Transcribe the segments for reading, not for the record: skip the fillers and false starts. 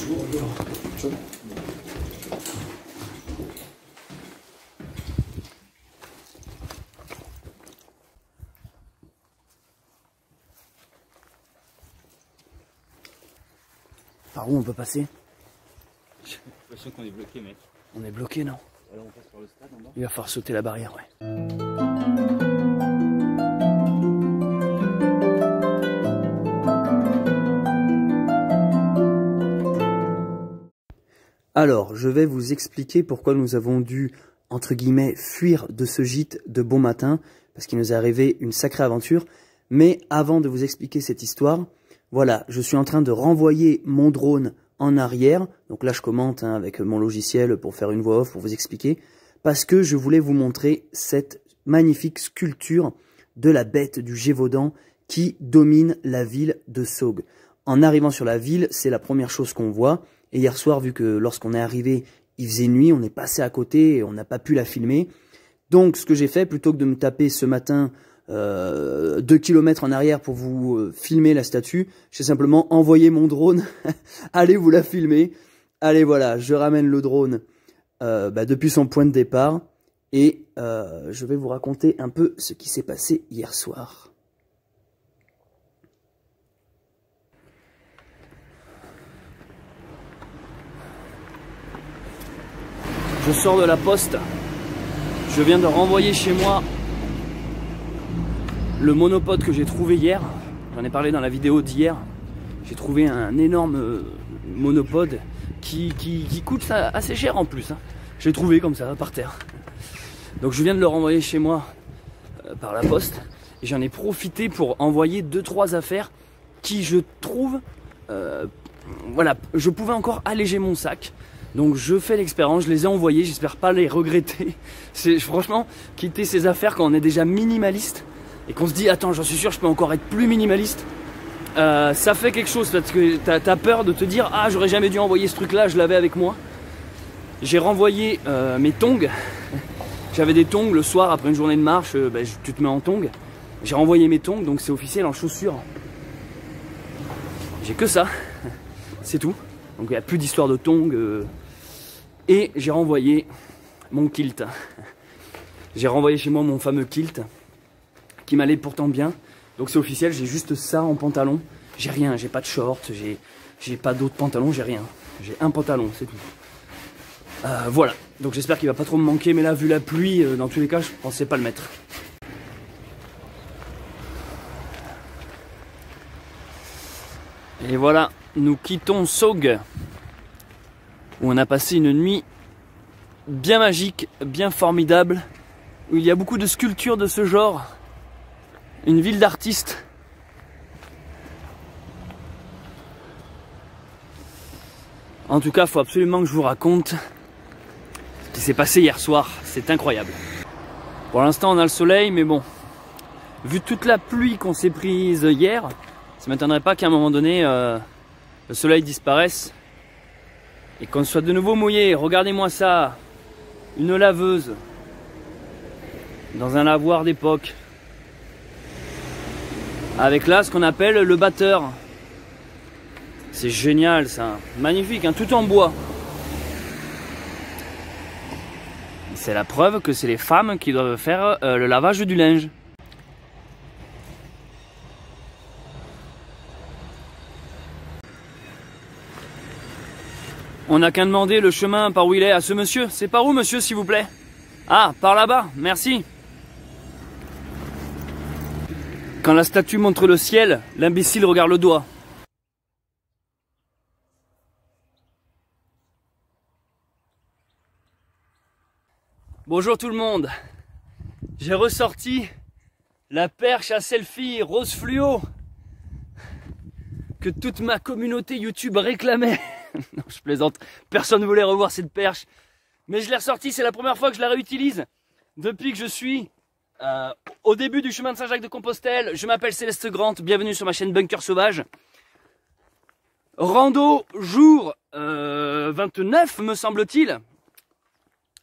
chaud. Chaud. Par où on peut passer? J'ai l'impression qu'on est bloqué, mec. On est bloqué, non? Alors on passe par le stade en bas. Il va falloir sauter la barrière, ouais. Alors, je vais vous expliquer pourquoi nous avons dû, entre guillemets, fuir de ce gîte de bon matin, parce qu'il nous est arrivé une sacrée aventure. Mais avant de vous expliquer cette histoire, voilà, je suis en train de renvoyer mon drone en arrière. Donc là, je commente avec mon logiciel pour faire une voix off, pour vous expliquer, parce que je voulais vous montrer cette magnifique sculpture de la bête du Gévaudan qui domine la ville de Saugues. En arrivant sur la ville, c'est la première chose qu'on voit. Et hier soir, vu que lorsqu'on est arrivé, il faisait nuit, on est passé à côté et on n'a pas pu la filmer. Donc, ce que j'ai fait, plutôt que de me taper ce matin 2 kilomètres en arrière pour vous filmer la statue, j'ai simplement envoyé mon drone. Allez vous la filmer. Allez, voilà, je ramène le drone depuis son point de départ. Et je vais vous raconter un peu ce qui s'est passé hier soir. Je sors de la poste, je viens de renvoyer chez moi le monopode que j'ai trouvé hier. J'en ai parlé dans la vidéo d'hier. J'ai trouvé un énorme monopode qui coûte assez cher en plus. Hein. Je l'ai trouvé comme ça, par terre. Donc je viens de le renvoyer chez moi par la poste. Et j'en ai profité pour envoyer 2-3 affaires qui, je trouve, voilà, je pouvais encore alléger mon sac. Donc je fais l'expérience, je les ai envoyés, j'espère pas les regretter. C'est franchement, quitter ces affaires quand on est déjà minimaliste et qu'on se dit attends, j'en suis sûr, je peux encore être plus minimaliste. Ça fait quelque chose parce que t'as peur de te dire ah, j'aurais jamais dû envoyer ce truc là, je l'avais avec moi. J'ai renvoyé mes tongs. J'avais des tongs le soir après une journée de marche, tu te mets en tongs. J'ai renvoyé mes tongs, donc c'est officiel en chaussures. J'ai que ça, c'est tout. Donc il n'y a plus d'histoire de tongs. Et j'ai renvoyé mon kilt. J'ai renvoyé chez moi mon fameux kilt qui m'allait pourtant bien. Donc c'est officiel, j'ai juste ça en pantalon. J'ai rien, j'ai pas de short, j'ai pas d'autres pantalons, j'ai rien. J'ai un pantalon, c'est tout. Voilà, donc j'espère qu'il va pas trop me manquer. Mais là, vu la pluie, dans tous les cas, je pensais pas le mettre. Et voilà, nous quittons Saugues, où on a passé une nuit bien magique, bien formidable, où il y a beaucoup de sculptures de ce genre, une ville d'artistes. En tout cas, il faut absolument que je vous raconte ce qui s'est passé hier soir, c'est incroyable. Pour l'instant, on a le soleil, mais bon, vu toute la pluie qu'on s'est prise hier, ça ne m'étonnerait pas qu'à un moment donné, le soleil disparaisse et qu'on soit de nouveau mouillé. Regardez-moi ça, une laveuse dans un lavoir d'époque avec là ce qu'on appelle le batteur. C'est génial ça, magnifique, hein, tout en bois. C'est la preuve que c'est les femmes qui doivent faire le lavage du linge. On n'a qu'à demander le chemin par où il est à ce monsieur. C'est par où, monsieur, s'il vous plaît? Ah, par là-bas, merci. Quand la statue montre le ciel, l'imbécile regarde le doigt. Bonjour tout le monde. J'ai ressorti la perche à selfie rose fluo que toute ma communauté YouTube réclamait. Non, je plaisante, personne ne voulait revoir cette perche. Mais je l'ai ressortie, c'est la première fois que je la réutilise depuis que je suis au début du chemin de Saint-Jacques-de-Compostelle. Je m'appelle Céleste Grant, bienvenue sur ma chaîne Bunker Sauvage. Rando jour 29 me semble-t-il.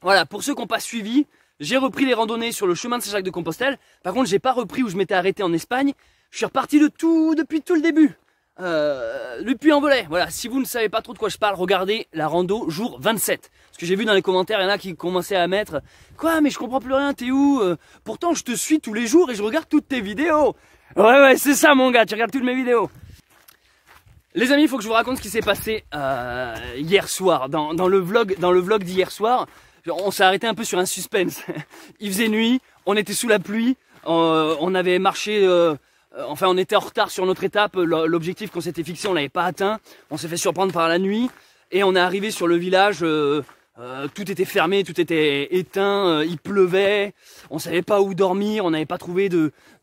Voilà, pour ceux qui n'ont pas suivi, j'ai repris les randonnées sur le chemin de Saint-Jacques-de-Compostelle. Par contre, j'ai pas repris où je m'étais arrêté en Espagne. Je suis reparti depuis tout le début. le Puy-en-Velay. Voilà, si vous ne savez pas trop de quoi je parle, regardez la rando jour 27. Parce que j'ai vu dans les commentaires, il y en a qui commençaient à mettre « Quoi, mais je comprends plus rien, t'es où pourtant je te suis tous les jours et je regarde toutes tes vidéos. » Ouais, c'est ça mon gars, tu regardes toutes mes vidéos. Les amis, il faut que je vous raconte ce qui s'est passé hier soir, dans le vlog d'hier soir. On s'est arrêté un peu sur un suspense. Il faisait nuit, on était sous la pluie, on avait marché, enfin on était en retard sur notre étape, l'objectif qu'on s'était fixé on l'avait pas atteint, on s'est fait surprendre par la nuit et on est arrivé sur le village, tout était fermé, tout était éteint, il pleuvait, on savait pas où dormir, on n'avait pas trouvé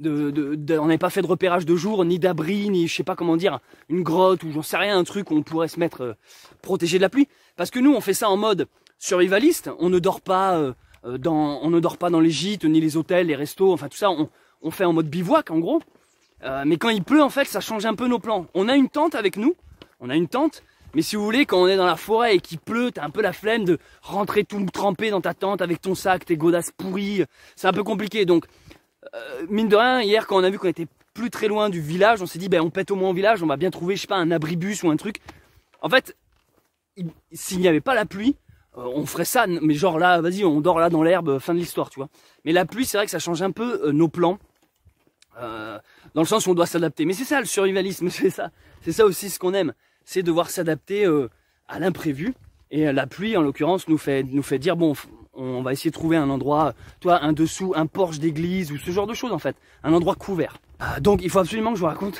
on n'avait pas fait de repérage de jour, ni d'abri, ni je sais pas comment dire, une grotte ou j'en sais rien, un truc où on pourrait se mettre protégé de la pluie. Parce que nous on fait ça en mode survivaliste, on ne dort pas dans les gîtes, ni les hôtels, les restos, enfin tout ça, on fait en mode bivouac en gros. Mais quand il pleut en fait ça change un peu nos plans. On a une tente avec nous, mais si vous voulez, quand on est dans la forêt et qu'il pleut, t'as un peu la flemme de rentrer tout trempé dans ta tente avec ton sac, tes godasses pourries. C'est un peu compliqué. Donc, mine de rien, hier, quand on a vu qu'on était plus très loin du village, on s'est dit, ben, on pète au moins au village, on va bien trouver, je sais pas, un abribus ou un truc. En fait, s'il n'y avait pas la pluie, on ferait ça, mais genre là, vas-y, on dort là dans l'herbe, fin de l'histoire, tu vois. Mais la pluie, c'est vrai que ça change un peu nos plans. Dans le sens où on doit s'adapter. Mais c'est ça le survivalisme, c'est ça aussi ce qu'on aime. C'est devoir s'adapter à l'imprévu. Et la pluie, en l'occurrence, nous fait dire, bon, on va essayer de trouver un endroit, toi, un dessous, un porche d'église, ou ce genre de choses, en fait. Un endroit couvert. Donc, il faut absolument que je vous raconte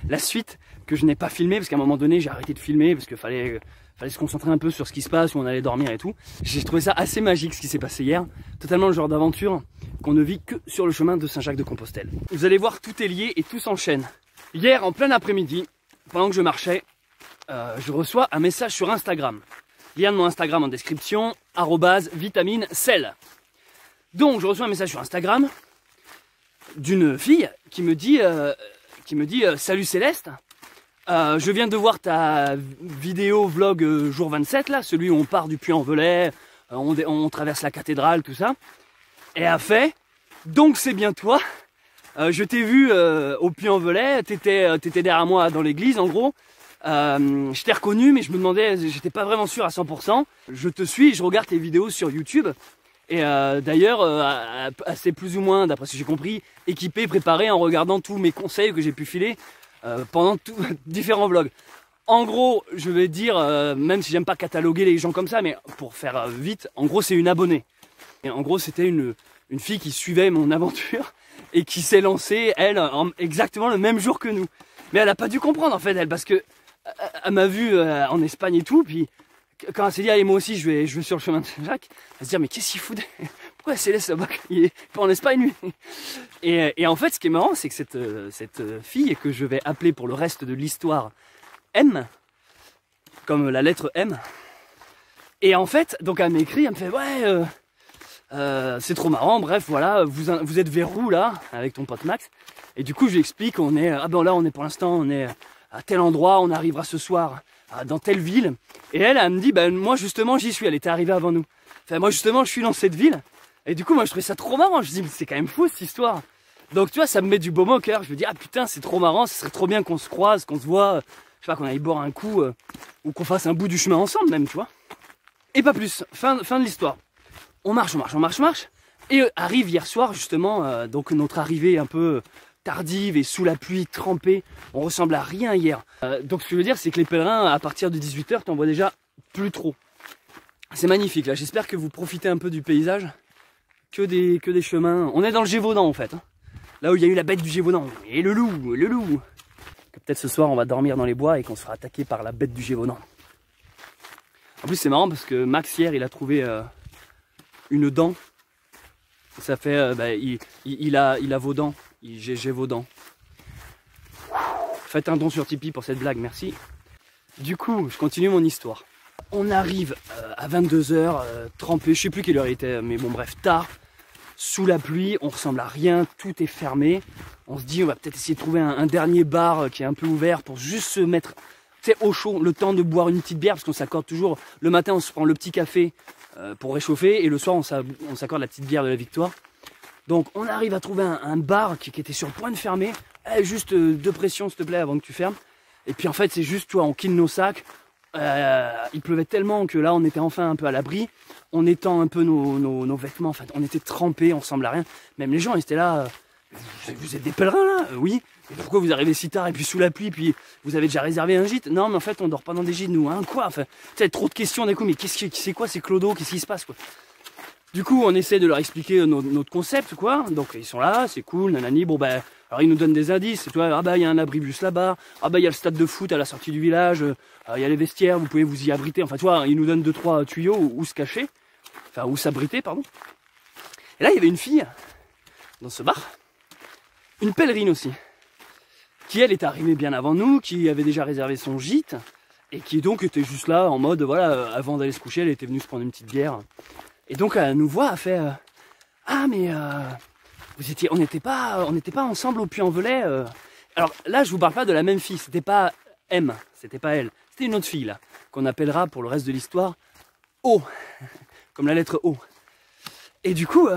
la suite que je n'ai pas filmée, parce qu'à un moment donné, j'ai arrêté de filmer, parce qu'il fallait se concentrer un peu sur ce qui se passe, où on allait dormir et tout. J'ai trouvé ça assez magique, ce qui s'est passé hier. Totalement le genre d'aventure qu'on ne vit que sur le chemin de Saint-Jacques-de-Compostelle. Vous allez voir, tout est lié et tout s'enchaîne. Hier, en plein après-midi, pendant que je marchais, je reçois un message sur Instagram. Lien de mon Instagram en description, @vitaminecell. Donc je reçois un message sur Instagram d'une fille qui me dit salut Céleste, je viens de voir ta vidéo vlog jour 27 là, celui où on part du Puy-en-Velay, on traverse la cathédrale, tout ça. Et elle a fait, donc c'est bien toi, je t'ai vu au Puy-en-Velay, t'étais derrière moi dans l'église en gros. Je t'ai reconnu, mais je me demandais, j'étais pas vraiment sûr à 100%. Je te suis, je regarde tes vidéos sur YouTube. Et d'ailleurs, assez plus ou moins, d'après ce que j'ai compris, équipé, préparé en regardant tous mes conseils que j'ai pu filer pendant différents vlogs. En gros, je vais dire, même si j'aime pas cataloguer les gens comme ça, mais pour faire vite, en gros c'est une abonnée. Et en gros c'était une fille qui suivait mon aventure et qui s'est lancée, elle, exactement le même jour que nous. Mais elle a pas dû comprendre en fait, elle, parce que elle m'a vu en Espagne et tout, puis quand elle s'est dit allez moi aussi je vais sur le chemin de Saint-Jacques, elle se dit mais qu'est-ce qu'il fout pourquoi Céleste là-bas, il est pas en Espagne lui. Et en fait ce qui est marrant c'est que cette fille que je vais appeler pour le reste de l'histoire M, comme la lettre M, et en fait donc elle m'écrit, elle me fait ouais c'est trop marrant, bref voilà, vous êtes vers où là avec ton pote Max, et du coup je lui explique on est, ah ben là on est pour l'instant on est à tel endroit, on arrivera ce soir dans telle ville. Et elle me dit, ben moi justement j'y suis, elle était arrivée avant nous. Enfin, moi justement je suis dans cette ville. Et du coup moi je trouvais ça trop marrant, je me dis, c'est quand même fou cette histoire. Donc tu vois, ça me met du baume au cœur, je me dis, ah putain c'est trop marrant, ce serait trop bien qu'on se croise, qu'on se voit, je sais pas, qu'on aille boire un coup, ou qu'on fasse un bout du chemin ensemble même, tu vois. Et pas plus, fin de l'histoire. On marche, et arrive hier soir justement, donc notre arrivée un peu tardive et sous la pluie, trempée, on ressemble à rien hier. Donc ce que je veux dire c'est que les pèlerins à partir de 18 h t'en vois déjà plus trop. C'est magnifique là, j'espère que vous profitez un peu du paysage, que des chemins. On est dans le Gévaudan en fait, hein. Là où il y a eu la bête du Gévaudan, et le loup. Que peut-être ce soir on va dormir dans les bois et qu'on sera attaqué par la bête du Gévaudan. En plus c'est marrant parce que Max hier il a trouvé une dent. Ça fait, il a vos dents. J'ai vos dents. Faites un don sur Tipeee pour cette blague, merci. Du coup, je continue mon histoire. On arrive à 22 h, trempé, je sais plus quelle heure il était, mais bon bref, tard, sous la pluie, on ressemble à rien, tout est fermé. On se dit, on va peut-être essayer de trouver un dernier bar qui est un peu ouvert pour juste se mettre au chaud, le temps de boire une petite bière, parce qu'on s'accorde toujours, le matin on se prend le petit café pour réchauffer, et le soir on s'accorde la petite bière de la victoire. Donc on arrive à trouver un bar qui était sur le point de fermer. Juste de pression s'il te plaît avant que tu fermes. Et puis en fait c'est juste, tu vois, on quitte nos sacs. Il pleuvait tellement que là on était enfin un peu à l'abri. On étend un peu nos vêtements, enfin on était trempés, on ressemble à rien. Même les gens ils étaient là, vous êtes des pèlerins là? Oui. Et pourquoi vous arrivez si tard et puis sous la pluie, puis vous avez déjà réservé un gîte? Non mais en fait on dort pas dans des gîtes nous, hein, quoi? Enfin, tu sais, trop de questions d'un coup, mais c'est quoi ces clodos? Qu'est-ce qui se passe, quoi? Du coup on essaie de leur expliquer notre concept, quoi. Donc ils sont là, c'est cool, nanani, bon ben... Alors ils nous donnent des indices, tu vois, ah bah il y a un abribus là-bas, ah bah il y a le stade de foot à la sortie du village, il y a les vestiaires, vous pouvez vous y abriter, enfin tu vois, ils nous donnent 2-3 tuyaux où se cacher, enfin où s'abriter, pardon. Et là il y avait une fille, dans ce bar, une pèlerine aussi, qui elle est arrivée bien avant nous, qui avait déjà réservé son gîte, et qui donc était juste là en mode, voilà, avant d'aller se coucher, elle était venue se prendre une petite bière. Et donc elle nous voit, elle fait, ah mais... on n'était pas ensemble au Puy-en-Velay. Alors là, je vous parle pas de la même fille. C'était pas M, c'était pas elle. C'était une autre fille là, qu'on appellera pour le reste de l'histoire O, comme la lettre O. Et du coup,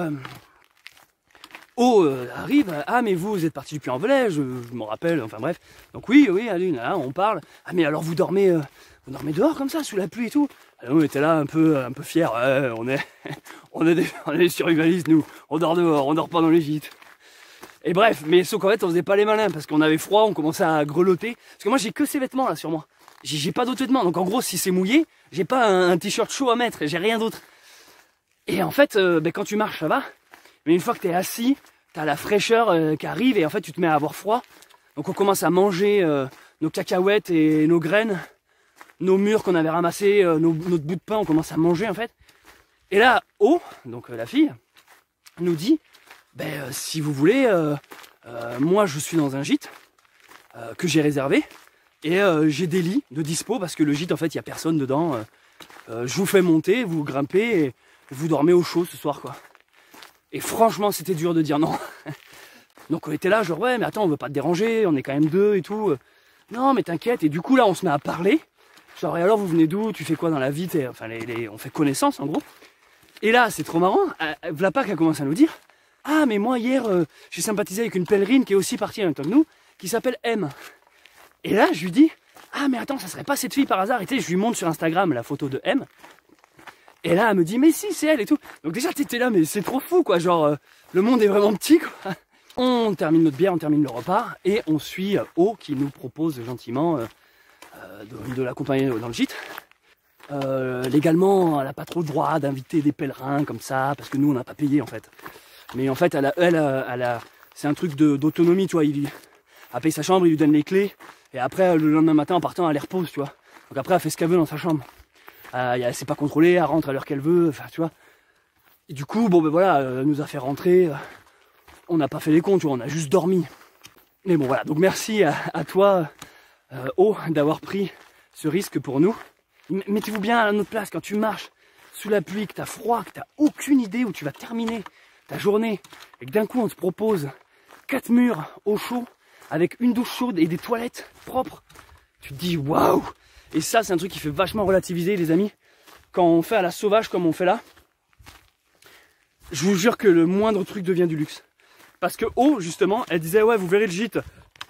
O arrive. Ah mais vous êtes parti du Puy-en-Velay, je m'en rappelle. Enfin bref. Donc oui, allez, là, on parle. Ah mais alors vous dormez dehors comme ça, sous la pluie et tout. Alors, on était là un peu fiers. Ouais, on est des survivalistes nous. On dort dehors, on dort pas dans les gîtes. Et bref, mais sauf qu'en fait on faisait pas les malins parce qu'on avait froid, on commençait à grelotter. Parce que moi j'ai que ces vêtements là sur moi. J'ai pas d'autres vêtements. Donc en gros si c'est mouillé, j'ai pas un t-shirt chaud à mettre, j'ai rien d'autre. Et en fait, quand tu marches ça va. Mais une fois que t'es assis, t'as la fraîcheur qui arrive et en fait tu te mets à avoir froid. Donc on commence à manger nos cacahuètes et nos graines, nos mûres qu'on avait ramassées, notre bout de pain, on commence à manger en fait. Et là, O, donc la fille, nous dit, si vous voulez, moi je suis dans un gîte que j'ai réservé et j'ai des lits de dispo parce que le gîte en fait il n'y a personne dedans. Je vous fais monter, vous grimpez et vous dormez au chaud ce soir quoi. Et franchement c'était dur de dire non. Donc on était là genre ouais mais attends on veut pas te déranger, on est quand même deux et tout. Non mais t'inquiète. Et du coup là on se met à parler. Genre et alors vous venez d'où? Tu fais quoi dans la vie? Enfin on fait connaissance en gros. Et là c'est trop marrant. Vlapa qui a commencé à nous dire ah mais moi hier j'ai sympathisé avec une pèlerine qui est aussi partie en même temps que nous, qui s'appelle M. Et là je lui dis ah mais attends ça serait pas cette fille par hasard? Et tu sais je lui montre sur Instagram la photo de M. Et là elle me dit mais si c'est elle et tout. Donc déjà t'étais là mais c'est trop fou quoi, genre le monde est vraiment petit quoi. On termine notre bière, on termine le repas et on suit O qui nous propose gentiment de l'accompagner dans le gîte. Légalement elle n'a pas trop le droit d'inviter des pèlerins comme ça parce que nous on n'a pas payé en fait. Mais en fait c'est un truc d'autonomie, tu vois, elle paye sa chambre, il lui donne les clés et après le lendemain matin en partant elle les repose, tu vois. Donc après elle fait ce qu'elle veut dans sa chambre. C'est pas contrôlé, elle rentre à l'heure qu'elle veut, enfin tu vois. Et du coup bon ben voilà, elle nous a fait rentrer, on n'a pas fait les comptes, tu vois, on a juste dormi. Mais bon voilà, donc merci à toi O d'avoir pris ce risque pour nous. Mettez-vous bien à notre place quand tu marches sous la pluie, que t'as froid, que t'as aucune idée où tu vas terminer ta journée et que d'un coup on te propose 4 murs au chaud avec une douche chaude et des toilettes propres. Tu te dis waouh. Et ça c'est un truc qui fait vachement relativiser les amis. Quand on fait à la sauvage comme on fait là, je vous jure que le moindre truc devient du luxe. Parce que O justement elle disait ouais vous verrez le gîte,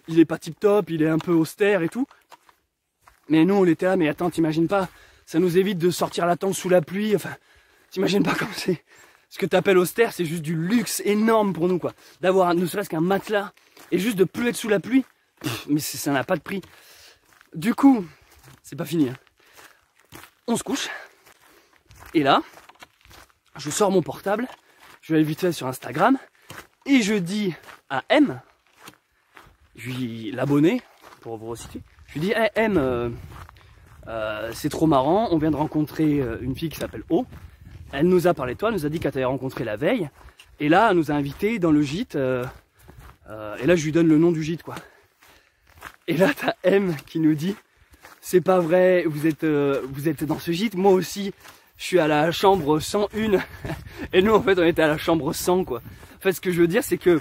il est pas tip top, il est un peu austère et tout. Mais nous on était là, mais attends t'imagines pas, ça nous évite de sortir la tente sous la pluie, enfin t'imagines pas comme c'est. Ce que t'appelles austère c'est juste du luxe énorme pour nous quoi. D'avoir ne serait-ce qu'un matelas et juste de plus être sous la pluie, mais ça n'a pas de prix. Du coup, c'est pas fini hein. On se couche, et là, je sors mon portable, je vais aller vite fait sur Instagram, et je dis à M, je lui l'abonné, pour vous resituer, je lui dis hey, M, c'est trop marrant, on vient de rencontrer une fille qui s'appelle O, elle nous a parlé de toi, elle nous a dit qu'elle t'avait rencontré la veille, et là elle nous a invités dans le gîte, et là je lui donne le nom du gîte quoi. Et là t'as M qui nous dit c'est pas vrai, vous êtes dans ce gîte, moi aussi je suis à la chambre 101 et nous en fait on était à la chambre 100 quoi. En fait ce que je veux dire c'est que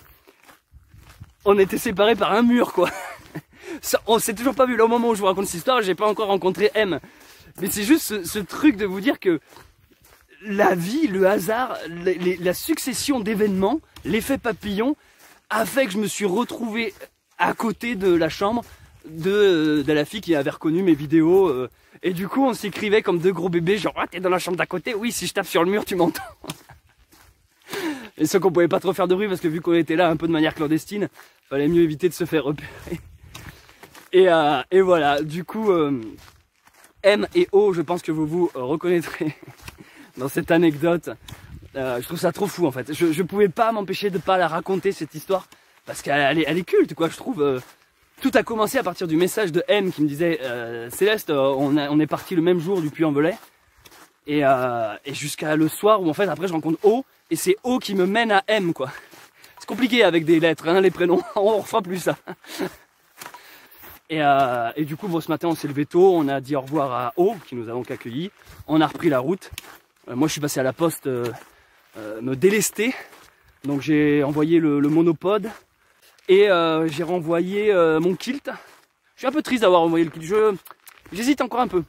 on était séparés par un mur quoi. On s'est toujours pas vu là au moment où je vous raconte cette histoire, j'ai pas encore rencontré M. Mais c'est juste ce truc de vous dire que la vie, le hasard, la succession d'événements, l'effet papillon a fait que je me suis retrouvé à côté de la chambre de la fille qui avait reconnu mes vidéos. Et du coup, on s'écrivait comme deux gros bébés, genre ah, t'es dans la chambre d'à côté, oui, si je tape sur le mur, tu m'entends. Et sauf qu'on pouvait pas trop faire de bruit parce que vu qu'on était là un peu de manière clandestine, fallait mieux éviter de se faire repérer. Et voilà, du coup, M et O, je pense que vous vous reconnaîtrez dans cette anecdote. Je trouve ça trop fou en fait. Je pouvais pas m'empêcher de pas la raconter cette histoire parce qu'elle est culte quoi, je trouve. Tout a commencé à partir du message de M qui me disait Céleste, on est parti le même jour du Puy-en-Velay et jusqu'à le soir où en fait après je rencontre O et c'est O qui me mène à M quoi. C'est compliqué avec des lettres, hein, les prénoms, on refera plus ça. Et du coup bon, ce matin on s'est levé tôt, on a dit au revoir à O qui nous a donc accueillis, on a repris la route. Moi je suis passé à la poste me délester, donc j'ai envoyé le monopode. Et j'ai renvoyé mon kilt. Je suis un peu triste d'avoir envoyé le kilt. J'hésite encore un peu.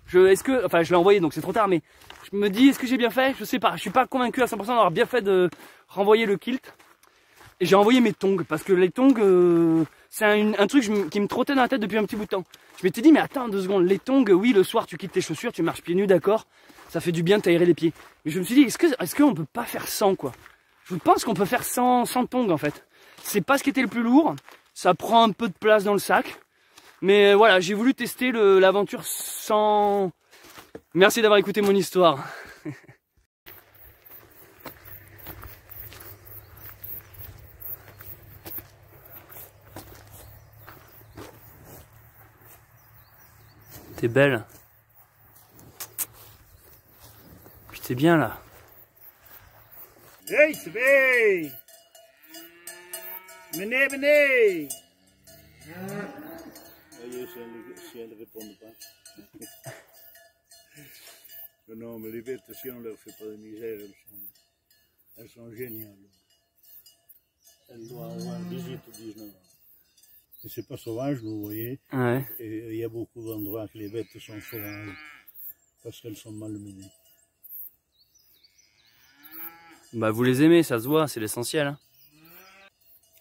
Enfin, je l'ai envoyé donc c'est trop tard, mais je me dis est-ce que j'ai bien fait? Je sais pas. Je suis pas convaincu à 100% d'avoir bien fait de renvoyer le kilt. Et j'ai envoyé mes tongs parce que les tongs, c'est un truc qui me trottait dans la tête depuis un petit bout de temps. Je m'étais dit mais attends 2 secondes. Les tongs, oui, le soir tu quittes tes chaussures, tu marches pieds nus, d'accord. Ça fait du bien de t'aérer les pieds. Mais je me suis dit est-ce qu'on peut pas faire sans quoi? Je pense qu'on peut faire sans tongs en fait. C'est pas ce qui était le plus lourd, ça prend un peu de place dans le sac. Mais voilà, j'ai voulu tester l'aventure sans... Merci d'avoir écouté mon histoire. T'es belle. Puis t'es bien là. Hey, c'est bien. Venez, venez! Si elle ne répond pas. Non, mais les bêtes, si on ne leur fait pas de misère, elles sont géniales. Elles doivent avoir 18 ou 19 ans. Et c'est pas sauvage, vous voyez. Ouais. Et il y a beaucoup d'endroits que les bêtes sont sauvages parce qu'elles sont malmenées. Bah vous les aimez, ça se voit, c'est l'essentiel. Hein.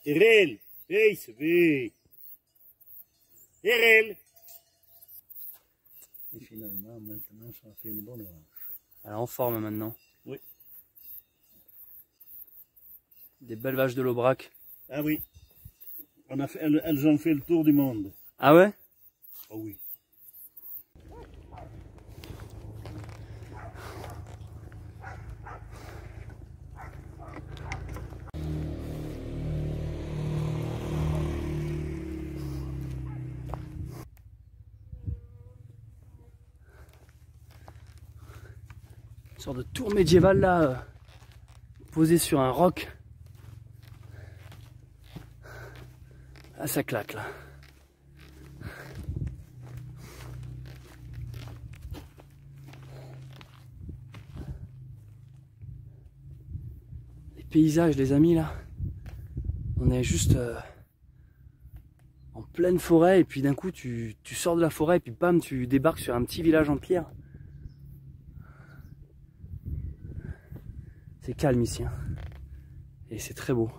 Erel, hey, c'est bien. Erel. Et finalement, maintenant, ça fait une bonne hanche. Elle est en forme maintenant. Oui. Des belles vaches de l'Aubrac. Ah oui. Elles ont fait le tour du monde. Ah ouais? Oh oui. Une sorte de tour médiévale là, posée sur un roc. Ah ça claque là. Les paysages les amis là. On est juste en pleine forêt et puis d'un coup tu sors de la forêt et puis bam tu débarques sur un petit village en pierre. C'est calme ici, hein. Et c'est très beau.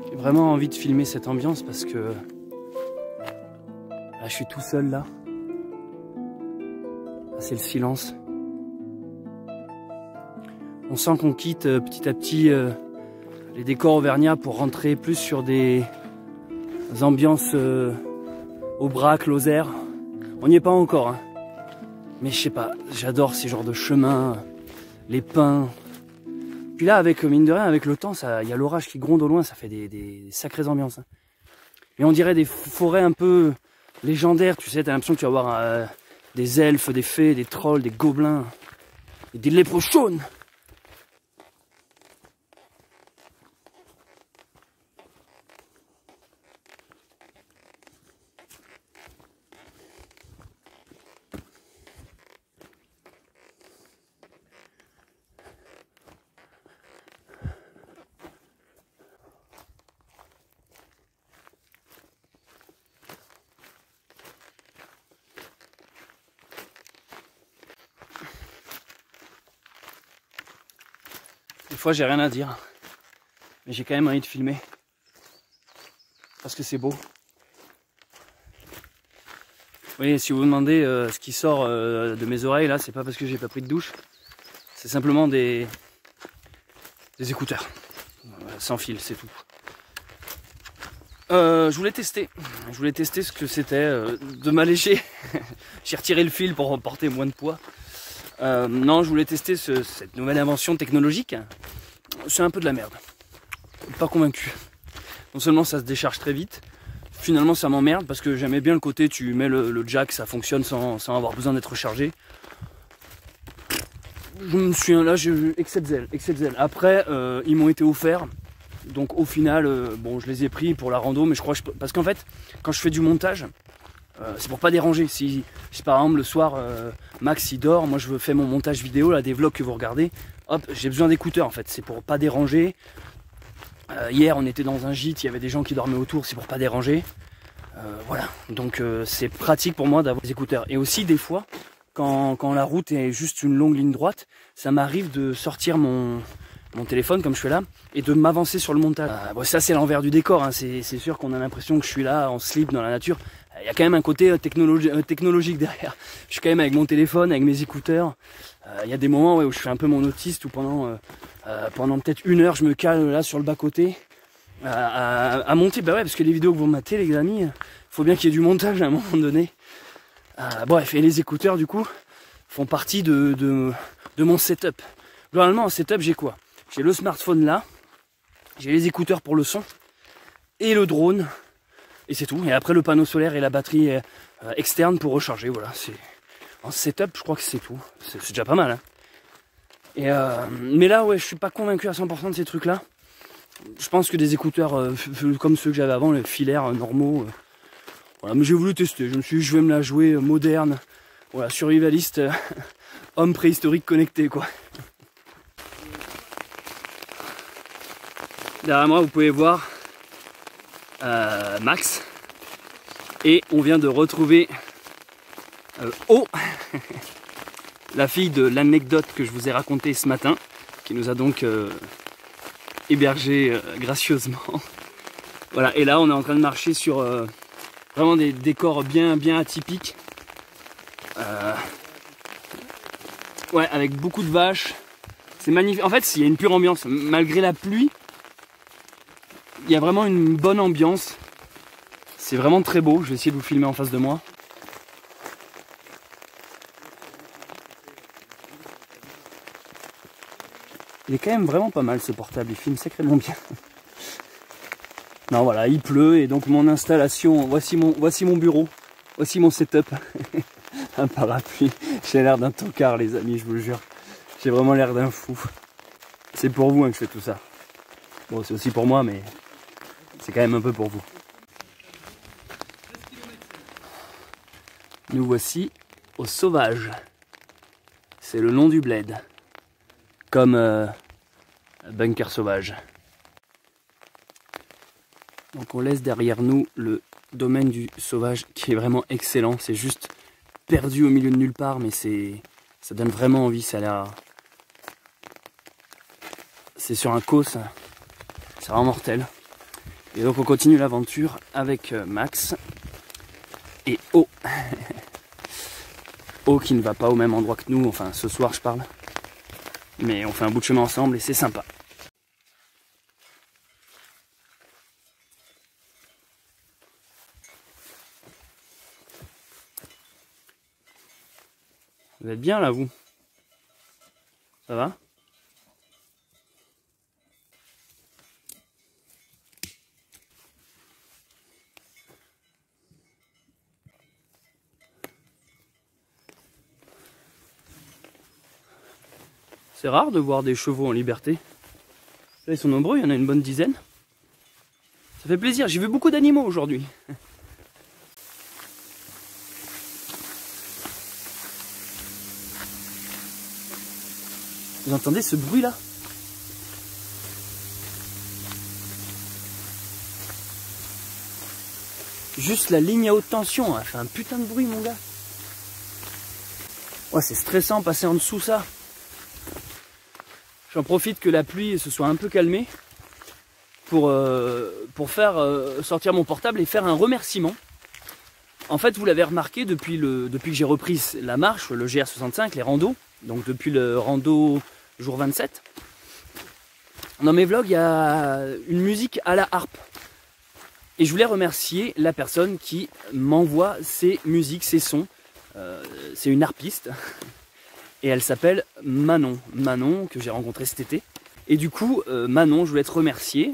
J'ai vraiment envie de filmer cette ambiance parce que là, je suis tout seul là. C'est le silence. On sent qu'on quitte petit à petit les décors auvergnats pour rentrer plus sur des ambiances Aubrac, Lozère. On n'y est pas encore, hein. Mais je sais pas, j'adore ces genres de chemins, les pins. Puis là, avec mine de rien, avec le temps, il y a l'orage qui gronde au loin, ça fait des sacrées ambiances. Hein. Et on dirait des forêts un peu légendaires, tu sais, t'as l'impression que tu vas voir des elfes, des fées, des trolls, des gobelins, et des léprochaunes. Des fois j'ai rien à dire, mais j'ai quand même envie de filmer, parce que c'est beau. Oui, si vous vous demandez ce qui sort de mes oreilles là, c'est pas parce que j'ai pas pris de douche, c'est simplement des écouteurs, sans fil, c'est tout. Je voulais tester ce que c'était de m'alléger. J'ai retiré le fil pour porter moins de poids. Non, je voulais tester cette nouvelle invention technologique. C'est un peu de la merde. Pas convaincu. Non seulement ça se décharge très vite, finalement ça m'emmerde parce que j'aimais bien le côté tu mets le jack, ça fonctionne sans avoir besoin d'être rechargé. Je me suis là, excès de zèle. Après, ils m'ont été offerts. Donc au final, bon, je les ai pris pour la rando, mais je crois parce qu'en fait, quand je fais du montage, c'est pour pas déranger. Si par exemple le soir, Max il dort, moi je fais mon montage vidéo, là, des vlogs que vous regardez, hop, j'ai besoin d'écouteurs en fait, c'est pour pas déranger. Hier on était dans un gîte, il y avait des gens qui dormaient autour, c'est pour pas déranger. Voilà, donc c'est pratique pour moi d'avoir des écouteurs. Et aussi des fois, quand la route est juste une longue ligne droite, ça m'arrive de sortir mon téléphone comme je fais là et de m'avancer sur le montage. Bon, ça c'est l'envers du décor, hein. C'est sûr qu'on a l'impression que je suis là en slip dans la nature. Il y a quand même un côté technologique derrière. Je suis quand même avec mon téléphone, avec mes écouteurs. Il y a des moments où je fais un peu mon autiste, où pendant peut-être 1 heure je me cale là sur le bas-côté à monter. Bah ouais, parce que les vidéos que vous matez les amis, faut bien qu'il y ait du montage à un moment donné. Bref, et les écouteurs du coup font partie de mon setup. Globalement en setup j'ai quoi? J'ai le smartphone là, j'ai les écouteurs pour le son, et le drone, et c'est tout. Et après le panneau solaire et la batterie externe pour recharger, voilà. En setup, je crois que c'est tout. C'est déjà pas mal, hein. Mais là, ouais, je suis pas convaincu à 100% de ces trucs-là. Je pense que des écouteurs comme ceux que j'avais avant, les filaires normaux, voilà. Mais j'ai voulu tester, je me suis dit, je vais me la jouer moderne, voilà, survivaliste, homme préhistorique connecté, quoi. Derrière moi, vous pouvez voir Max. Et on vient de retrouver O, la fille de l'anecdote que je vous ai racontée ce matin, qui nous a donc hébergé gracieusement. Voilà, et là on est en train de marcher sur vraiment des décors bien atypiques. Ouais, avec beaucoup de vaches. C'est magnifique. En fait, il y a une pure ambiance. Malgré la pluie, il y a vraiment une bonne ambiance. C'est vraiment très beau. Je vais essayer de vous filmer en face de moi. Il est quand même vraiment pas mal ce portable. Il filme sacrément bien. Non, voilà, il pleut et donc mon installation. Voici mon bureau. Voici mon setup. Un parapluie. J'ai l'air d'un tocard, les amis, je vous le jure. J'ai vraiment l'air d'un fou. C'est pour vous hein, que je fais tout ça. Bon, c'est aussi pour moi, mais c'est quand même un peu pour vous. Nous voici au Sauvage. C'est le nom du bled. Comme bunker sauvage. Donc on laisse derrière nous le domaine du Sauvage qui est vraiment excellent. C'est juste perdu au milieu de nulle part, mais ça donne vraiment envie. Ça a l'air. C'est sur un côte, c'est vraiment mortel. Et donc on continue l'aventure avec Max et O. O qui ne va pas au même endroit que nous, enfin ce soir je parle. Mais on fait un bout de chemin ensemble et c'est sympa. Vous êtes bien là vous? Ça va? C'est rare de voir des chevaux en liberté. Là, ils sont nombreux, il y en a une bonne dizaine. Ça fait plaisir, j'ai vu beaucoup d'animaux aujourd'hui. Vous entendez ce bruit là? Juste la ligne à haute tension, elle fait un putain de bruit mon gars. Ouais, c'est stressant passer en dessous ça. J'en profite que la pluie se soit un peu calmée pour faire sortir mon portable et faire un remerciement. En fait, vous l'avez remarqué depuis que j'ai repris la marche, le GR65, les randos, donc depuis le rando jour 27. Dans mes vlogs, il y a une musique à la harpe. Et je voulais remercier la personne qui m'envoie ces musiques, ces sons. C'est une harpiste. Et elle s'appelle Manon. Manon, que j'ai rencontrée cet été. Et du coup, Manon, je voulais te remercier.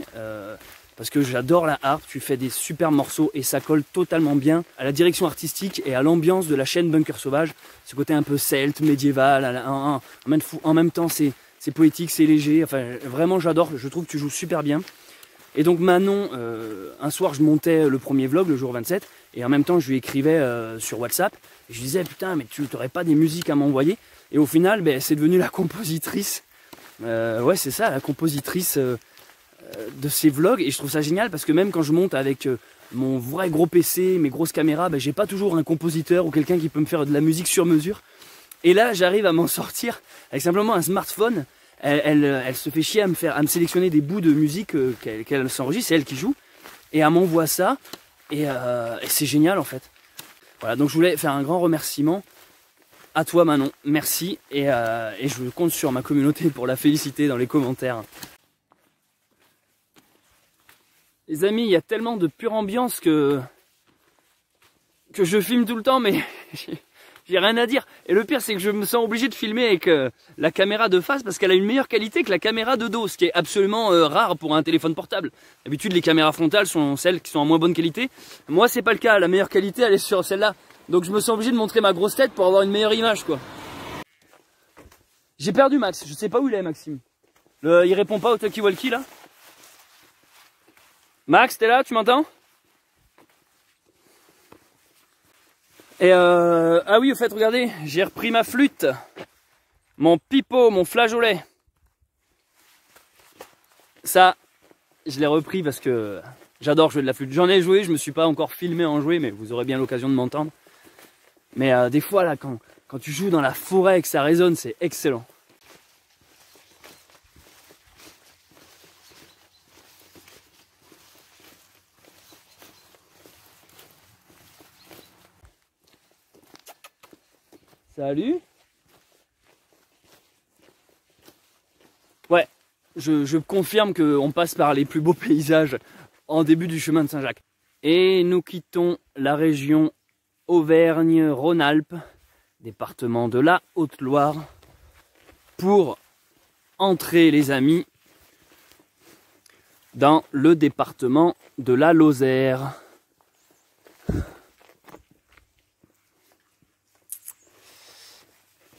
Parce que j'adore la harpe, tu fais des super morceaux et ça colle totalement bien à la direction artistique et à l'ambiance de la chaîne Bunker Sauvage. Ce côté un peu celte, médiéval, en même temps c'est poétique, c'est léger. Enfin, vraiment j'adore, je trouve que tu joues super bien. Et donc Manon, un soir je montais le premier vlog, le jour 27, et en même temps je lui écrivais sur WhatsApp. Et je lui disais, putain, mais tu n'aurais pas des musiques à m'envoyer? Et au final, ben, c'est devenu la compositrice. Ouais, c'est ça, la compositrice de ces vlogs. Et je trouve ça génial parce que même quand je monte avec mon vrai gros PC, mes grosses caméras, ben, j'ai pas toujours un compositeur ou quelqu'un qui peut me faire de la musique sur mesure. Et là, j'arrive à m'en sortir avec simplement un smartphone. Elle se fait chier à me sélectionner des bouts de musique qu'elle s'enregistre, c'est elle qui joue. Et elle m'envoie ça. Et c'est génial en fait. Voilà, donc je voulais faire un grand remerciement à toi Manon, merci. Et je compte sur ma communauté pour la féliciter dans les commentaires. Les amis, il y a tellement de pure ambiance que je filme tout le temps, mais j'ai rien à dire. Et le pire, c'est que je me sens obligé de filmer avec la caméra de face parce qu'elle a une meilleure qualité que la caméra de dos, ce qui est absolument rare pour un téléphone portable. D'habitude, les caméras frontales sont celles qui sont en moins bonne qualité. Moi, c'est pas le cas. La meilleure qualité, elle est sur celle-là. Donc, je me sens obligé de montrer ma grosse tête pour avoir une meilleure image, quoi. J'ai perdu Max. Je sais pas où il est, Maxime. Il répond pas au talkie-walkie, là. Max, t'es là? Tu m'entends? Et ah oui, au fait, regardez, j'ai repris ma flûte, mon pipeau, mon flageolet. Ça, je l'ai repris parce que j'adore jouer de la flûte. J'en ai joué, je me suis pas encore filmé en jouer, mais vous aurez bien l'occasion de m'entendre. Mais des fois, là, quand tu joues dans la forêt et que ça résonne, c'est excellent. Salut. Ouais, je confirme qu'on passe par les plus beaux paysages en début du chemin de Saint-Jacques. Et nous quittons la région Auvergne-Rhône-Alpes, département de la Haute-Loire, pour entrer, les amis, dans le département de la Lozère.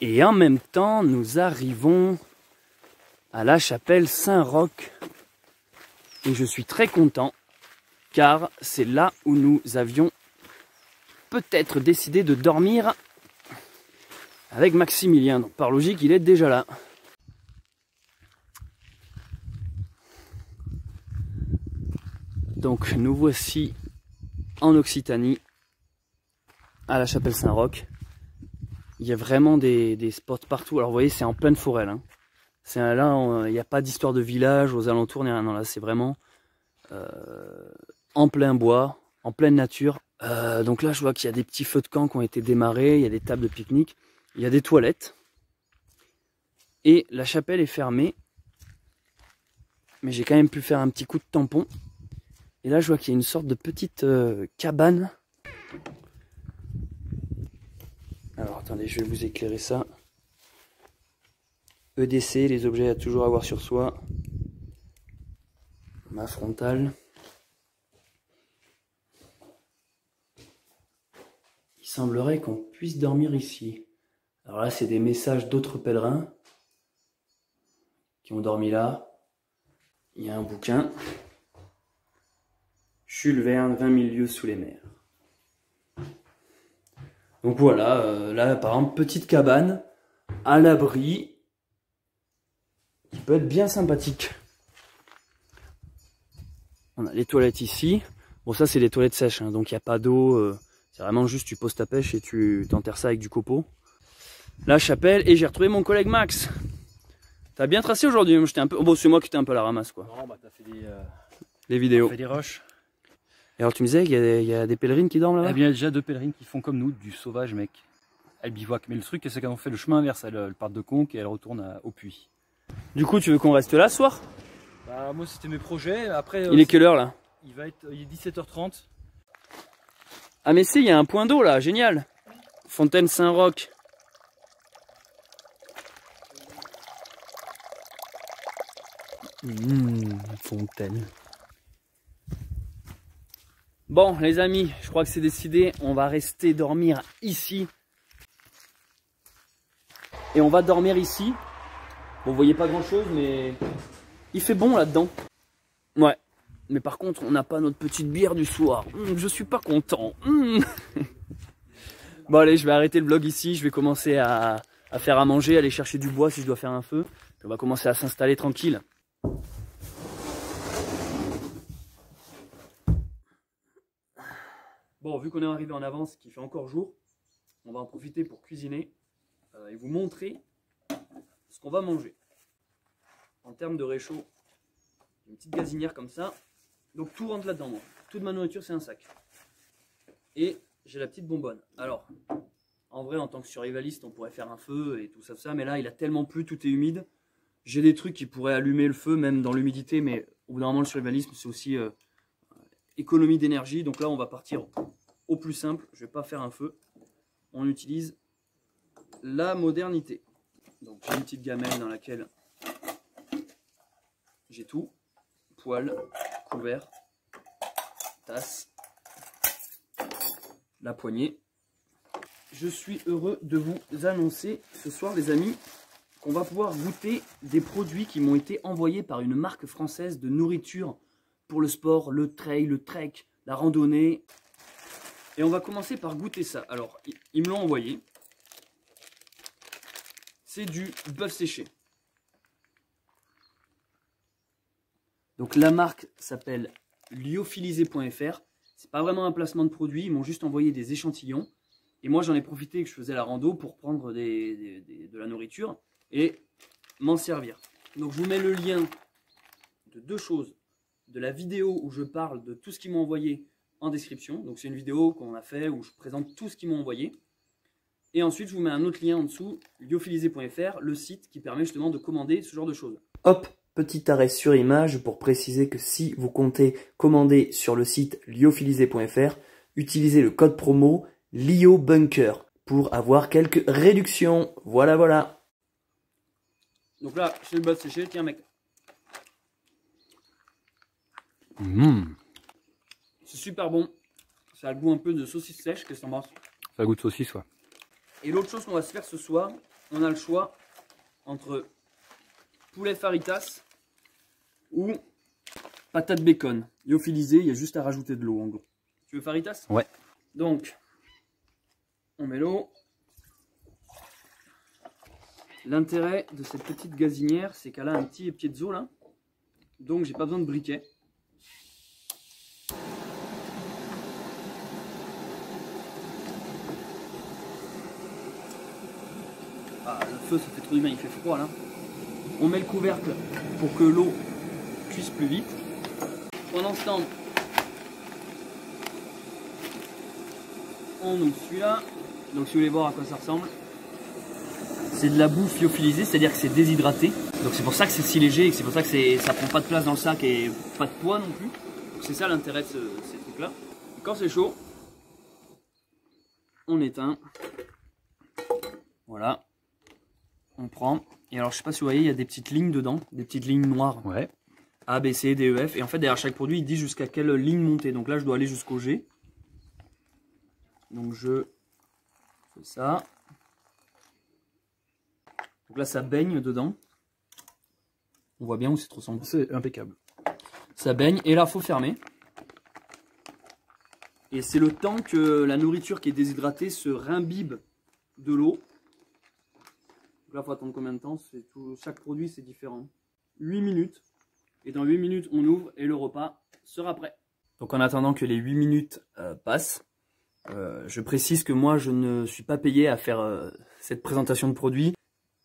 Et en même temps, nous arrivons à la chapelle Saint-Roch. Et je suis très content, car c'est là où nous avions peut-être décidé de dormir avec Maximilien. Donc par logique, il est déjà là. Donc nous voici en Occitanie, à la chapelle Saint-Roch. Il y a vraiment des spots partout. Alors vous voyez, c'est en pleine forêt là. Là, il n'y a pas d'histoire de village aux alentours, ni rien. Non, là, c'est vraiment en plein bois, en pleine nature. Donc là, je vois qu'il y a des petits feux de camp qui ont été démarrés. Il y a des tables de pique-nique. Il y a des toilettes. Et la chapelle est fermée. Mais j'ai quand même pu faire un petit coup de tampon. Et là, je vois qu'il y a une sorte de petite cabane. Alors attendez, je vais vous éclairer ça. EDC, les objets à toujours avoir sur soi. Ma frontale. Il semblerait qu'on puisse dormir ici. Alors là, c'est des messages d'autres pèlerins. qui ont dormi là. Il y a un bouquin. Jules Verne, 20 000 lieues sous les mers. Donc voilà, là par exemple, petite cabane à l'abri qui peut être bien sympathique. On a les toilettes ici. Bon, ça c'est des toilettes sèches, hein, donc il n'y a pas d'eau. C'est vraiment juste tu poses ta pêche et tu t'enterres ça avec du copeau. La chapelle, et j'ai retrouvé mon collègue Max. T'as bien tracé aujourd'hui, j'étais un peu. Bon, c'est moi qui étais un peu à la ramasse quoi. Non, bah t'as fait Les vidéos. des rushs. Et alors tu me disais qu'il y a des pèlerines qui dorment là-bas? Eh bien, il y a déjà 2 pèlerines qui font comme nous, du sauvage, mec. Elles bivouaquent. Mais le truc, c'est qu'elles ont fait le chemin inverse. Elles partent de Conques et elles retournent au puits. Du coup, tu veux qu'on reste là ce soir? Bah, moi, c'était mes projets. Après, Il est quelle heure là? il est 17h30. Ah mais si, il y a un point d'eau là, génial. Fontaine Saint-Roch. Fontaine. Bon les amis, je crois que c'est décidé, on va rester dormir ici. Et on va dormir ici. Bon, vous voyez pas grand chose mais il fait bon là-dedans. Ouais, mais par contre on n'a pas notre petite bière du soir. Je suis pas content. Bon allez, je vais arrêter le vlog ici, je vais commencer à faire à manger, aller chercher du bois si je dois faire un feu. Puis on va commencer à s'installer tranquille. Bon, vu qu'on est arrivé en avance, qu'il fait encore jour, on va en profiter pour cuisiner et vous montrer ce qu'on va manger. En termes de réchaud, une petite gazinière comme ça. Donc tout rentre là-dedans, moi. Toute ma nourriture, c'est un sac. Et j'ai la petite bonbonne. Alors, en vrai, en tant que survivaliste, on pourrait faire un feu et tout ça, mais là, il a tellement plu, tout est humide. J'ai des trucs qui pourraient allumer le feu, même dans l'humidité, mais au bout d'un moment, le survivalisme, c'est aussi économie d'énergie. Donc là, on va partir au plus simple. Je ne vais pas faire un feu. On utilise la modernité. Donc j'ai une petite gamelle dans laquelle j'ai tout. Poêle, couvert, tasse, la poignée. Je suis heureux de vous annoncer ce soir les amis qu'on va pouvoir goûter des produits qui m'ont été envoyés par une marque française de nourriture pour le sport, le trail, le trek, la randonnée. Et on va commencer par goûter ça. Alors, ils me l'ont envoyé. C'est du bœuf séché. Donc la marque s'appelle lyophilisé.fr. C'est pas vraiment un placement de produit, ils m'ont juste envoyé des échantillons. Et moi j'en ai profité que je faisais la rando pour prendre de la nourriture et m'en servir. Donc je vous mets le lien de 2 choses. De la vidéo où je parle de tout ce qu'ils m'ont envoyé en description. Donc c'est une vidéo qu'on a fait où je présente tout ce qu'ils m'ont envoyé. Et ensuite je vous mets un autre lien en dessous, lyophilisé.fr, le site qui permet justement de commander ce genre de choses. Hop, petit arrêt sur image pour préciser que si vous comptez commander sur le site lyophilisé.fr, utilisez le code promo LYOBUNKER pour avoir quelques réductions. Voilà, voilà. Donc là, c'est le bœuf séché. Tiens mec. C'est super bon. Ça a le goût un peu de saucisse sèche. Qu'est-ce que t'en penses? Ça a goût de saucisse, ouais. Et l'autre chose qu'on va se faire ce soir, on a le choix entre poulet faritas ou patate bacon. Lyophilisé, il y a juste à rajouter de l'eau en gros. Tu veux faritas? Ouais. Donc, on met l'eau. L'intérêt de cette petite gazinière, c'est qu'elle a un petit piezo là. Donc, j'ai pas besoin de briquet. Ah, le feu, ça fait trop du bien, il fait froid là. On met le couvercle pour que l'eau cuise plus vite. Pendant ce temps, on ouvre celui-là. Donc si vous voulez voir à quoi ça ressemble, c'est de la bouffe lyophilisée, c'est-à-dire que c'est déshydraté. Donc c'est pour ça que c'est si léger et c'est pour ça que ça prend pas de place dans le sac et pas de poids non plus. C'est ça l'intérêt de ces trucs-là. Quand c'est chaud, on éteint. Voilà. On prend. Et alors je sais pas si vous voyez, il y a des petites lignes dedans, des petites lignes noires. Ouais. A, B, C, D, E, F. Et en fait derrière chaque produit, il dit jusqu'à quelle ligne monter. Donc là je dois aller jusqu'au G. Donc je fais ça. Donc là ça baigne dedans. On voit bien où c'est trop sombre. C'est impeccable. Ça baigne et là faut fermer. Et c'est le temps que la nourriture qui est déshydratée se rimbibe de l'eau. Là faut attendre combien de temps? Chaque produit c'est différent. 8 minutes. Et dans 8 minutes on ouvre et le repas sera prêt. Donc en attendant que les 8 minutes passent, je précise que moi je ne suis pas payé à faire cette présentation de produits.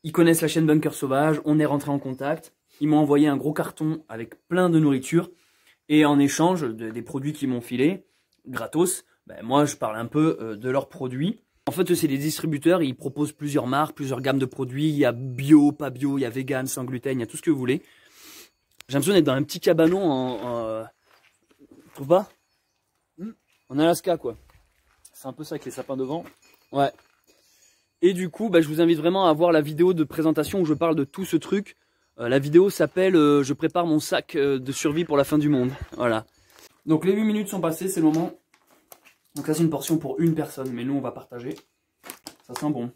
Ils connaissent la chaîne Bunker Sauvage, on est rentré en contact. Ils m'ont envoyé un gros carton avec plein de nourriture. Et en échange des produits qu'ils m'ont filés, gratos, ben moi je parle un peu de leurs produits. En fait c'est des distributeurs, ils proposent plusieurs marques, plusieurs gammes de produits. Il y a bio, pas bio, il y a vegan, sans gluten, il y a tout ce que vous voulez. J'ai l'impression d'être dans un petit cabanon tu trouves pas? En Alaska quoi. C'est un peu ça avec les sapins devant. Ouais. Et du coup, bah, je vous invite vraiment à voir la vidéo de présentation où je parle de tout ce truc. La vidéo s'appelle je prépare mon sac de survie pour la fin du monde. Voilà. Donc les 8 minutes sont passées, c'est le moment. Donc là c'est une portion pour une personne, mais nous on va partager. Ça sent bon.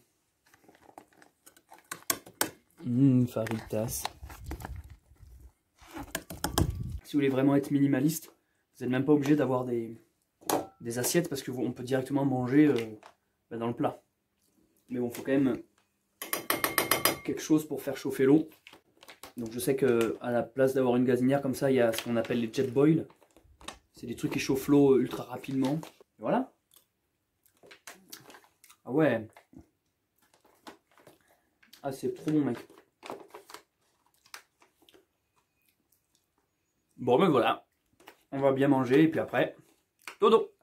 Faritas. Si vous voulez vraiment être minimaliste, vous n'êtes même pas obligé d'avoir des assiettes parce qu'on peut directement manger dans le plat. Mais bon, il faut quand même quelque chose pour faire chauffer l'eau. Donc je sais que à la place d'avoir une gazinière comme ça, il y a ce qu'on appelle les jet boil. C'est des trucs qui chauffent l'eau ultra rapidement. Et voilà. Ah ouais. Ah c'est trop bon mec. Bon ben voilà. On va bien manger et puis après, dodo.